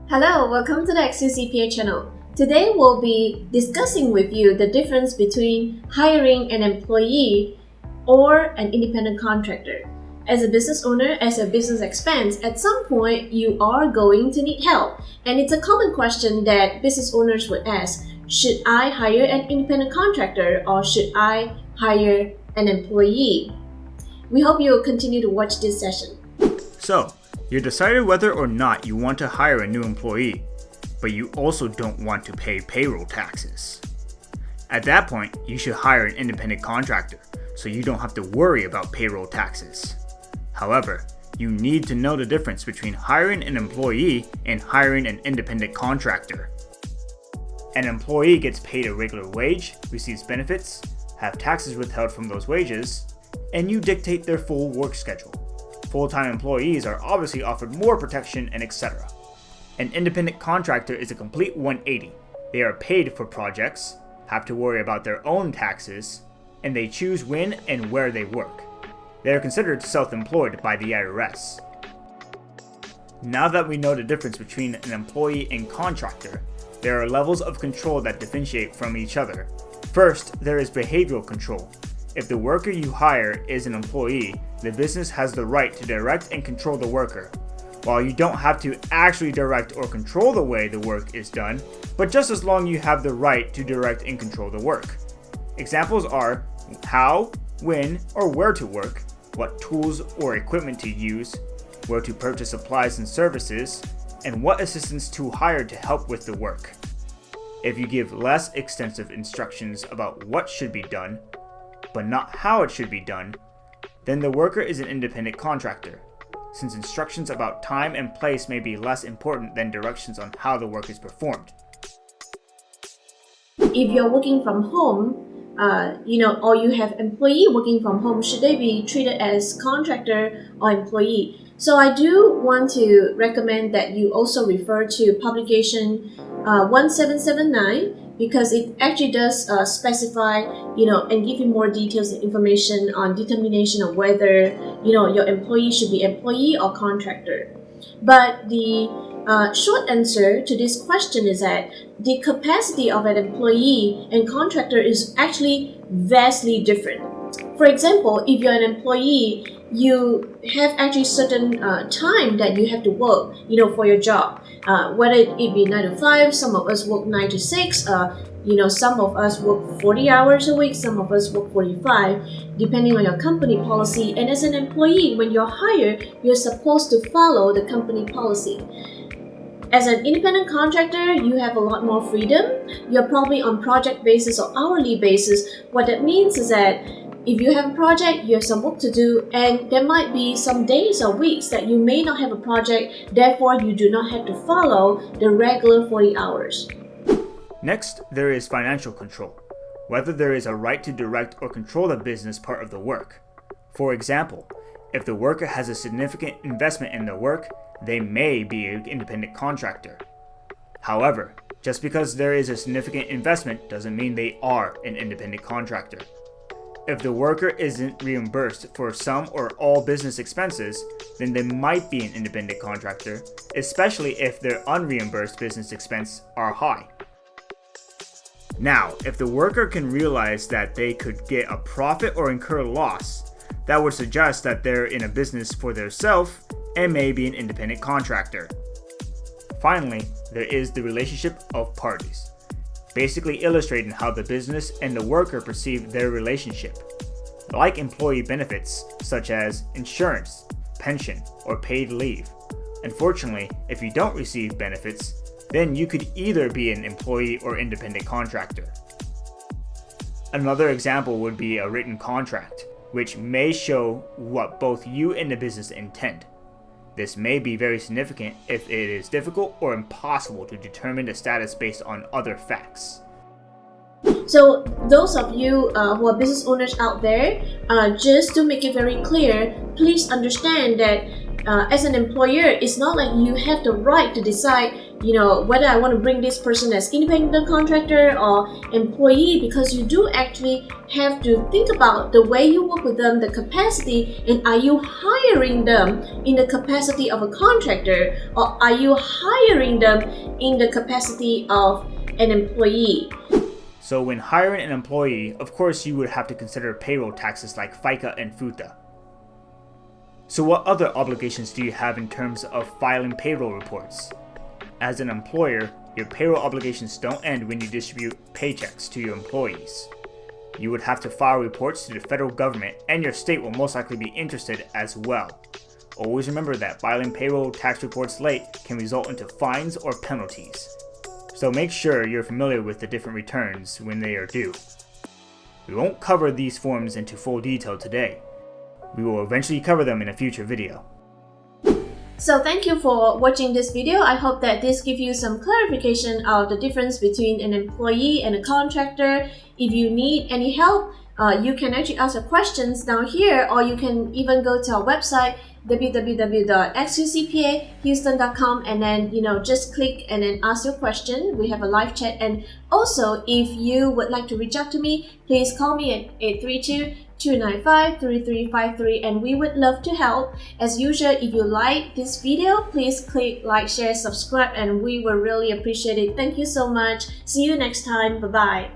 Hello, welcome to the XUCPA channel. Today we'll be discussing with you the difference between hiring an employee or an independent contractor. As a business owner, as a business expands, at some point you are going to need help. And it's a common question that business owners would ask, should I hire an independent contractor or should I hire an employee? We hope you will continue to watch this session. So, you decided whether or not you want to hire a new employee, but you also don't want to pay payroll taxes. At that point, you should hire an independent contractor so you don't have to worry about payroll taxes. However, you need to know the difference between hiring an employee and hiring an independent contractor. An employee gets paid a regular wage, receives benefits, have taxes withheld from those wages, and you dictate their full work schedule. Full-time employees are obviously offered more protection and etc. An independent contractor is a complete 180. They are paid for projects, have to worry about their own taxes, and they choose when and where they work. They are considered self-employed by the IRS. Now that we know the difference between an employee and contractor, there are levels of control that differentiate from each other. First, there is behavioral control. If the worker you hire is an employee, the business has the right to direct and control the worker. While you don't have to actually direct or control the way the work is done, but just as long you have the right to direct and control the work. Examples are how, when, or where to work, what tools or equipment to use, where to purchase supplies and services, and what assistants to hire to help with the work. If you give less extensive instructions about what should be done, but not how it should be done, then the worker is an independent contractor, since instructions about time and place may be less important than directions on how the work is performed. If you're working from home, or you have employee working from home, should they be treated as contractor or employee? So I do want to recommend that you also refer to publication 1779 because it actually does specify, and give you more details and information on determination of whether, your employee should be employee or contractor. But the short answer to this question is that the capacity of an employee and contractor is actually vastly different. For example, if you're an employee, you have actually certain time that you have to work, for your job. Whether it be 9 to 5, some of us work 9 to 6, some of us work 40 hours a week, some of us work 45, depending on your company policy. And as an employee, when you're hired, you're supposed to follow the company policy. As an independent contractor, you have a lot more freedom. You're probably on project basis or hourly basis. What that means is that if you have a project, you have some work to do, and there might be some days or weeks that you may not have a project, therefore you do not have to follow the regular 40 hours. Next, there is financial control, whether there is a right to direct or control the business part of the work. For example, if the worker has a significant investment in the work, they may be an independent contractor. However, just because there is a significant investment doesn't mean they are an independent contractor. If the worker isn't reimbursed for some or all business expenses, then they might be an independent contractor, especially if their unreimbursed business expenses are high. Now, if the worker can realize that they could get a profit or incur loss, that would suggest that they're in a business for themselves and may be an independent contractor. Finally, there is the relationship of parties, basically illustrating how the business and the worker perceive their relationship. Like employee benefits, such as insurance, pension, or paid leave. Unfortunately, if you don't receive benefits, then you could either be an employee or independent contractor. Another example would be a written contract, which may show what both you and the business intend. This may be very significant if it is difficult or impossible to determine the status based on other facts. So those of you who are business owners out there, just to make it very clear, please understand that as an employer, it's not like you have the right to decide whether I want to bring this person as independent contractor or employee, because you do actually have to think about the way you work with them, the capacity, and are you hiring them in the capacity of a contractor, or are you hiring them in the capacity of an employee? So when hiring an employee, of course you would have to consider payroll taxes like FICA and FUTA. So what other obligations do you have in terms of filing payroll reports? As an employer, your payroll obligations don't end when you distribute paychecks to your employees. You would have to file reports to the federal government, and your state will most likely be interested as well. Always remember that filing payroll tax reports late can result into fines or penalties. So make sure you're familiar with the different returns when they are due. We won't cover these forms into full detail today. We will eventually cover them in a future video. So thank you for watching this video. I hope that this gives you some clarification of the difference between an employee and a contractor. If you need any help, you can actually ask your questions down here, or you can even go to our website www.xucpahouston.com and then just click and then ask your question. We have a live chat, and also if you would like to reach out to me, please call me at 832-295-3353 and we would love to help. As usual, if you like this video, please click like, share, subscribe, and we will really appreciate it. Thank you so much. See you next time. Bye bye.